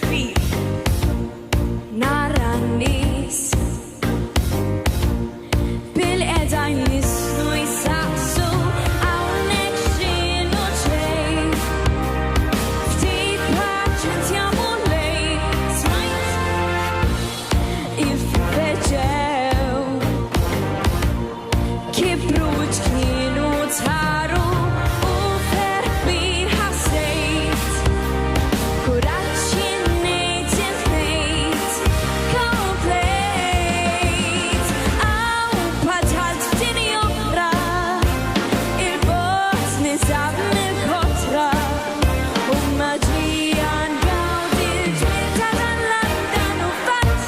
kbir nara n-nies bil-qeda jnisnu jsaqsu hawnhekk x'inhu ġej ftit paċenzja jagħmlu lejl smajt ifbeġew kibru kienu tħaru u ferħbin ħassejt kuraġġ ngħid infejt komplejt badħalt f'dini oħra il-bogħod nisab mill-kotra u maġija ngawdi l-ġmiel ta' dan l-London u fatt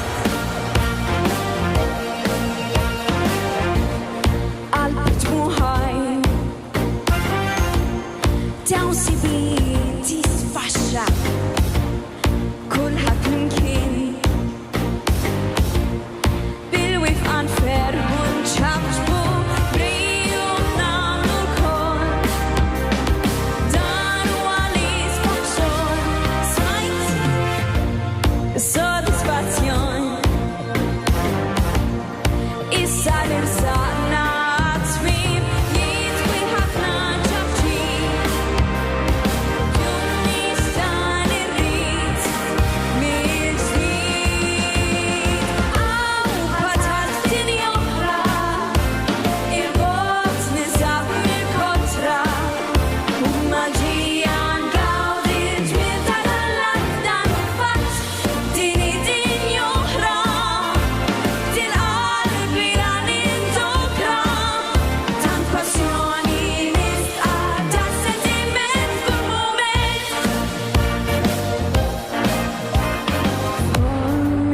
qalbi dmuħaj dawn sibijiet jisfaxxa kulħadd flimkien bil-wifqan ferħu nċabġbu b'riju nagħmlu l-kol dan huwa l-isbaħ xogħol smajt is-sodisfazzjon issa li rsaqna għat-tmiem jitwi ħafna ġabġib jum nista' nirrid mill-ġdid badħalt f'dini oħra il-bogħod nisab mill-kotra u maġija ngawdi l-ġmiel ta' dan l-London u fatt dini dinja oħra til-qalbi lan intokra tant passjoni nisqa' ta' sentiment kull mument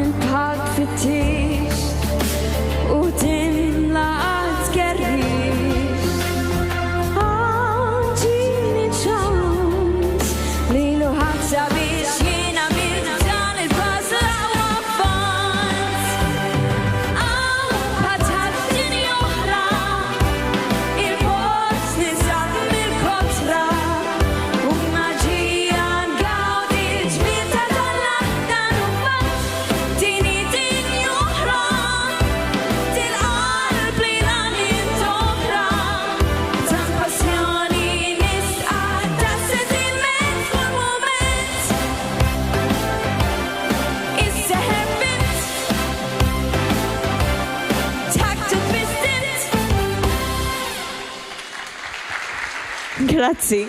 il-palk fit-tix u tinlaqat gerrix ġini ċans lilu ħabsa biex jiena mirt dan il-pass l-aqwa fans badħalt f'dini oħra il-bogħod nisab mill-kotra u maġija ngawdi l-ġmiel ta' dan l-London u fatt dini dinja oħra til-qalbi lan intokra tant passjoni nisqa' ta' sentiment kull mument isseħħeb bint taktu twisted. Grazzi.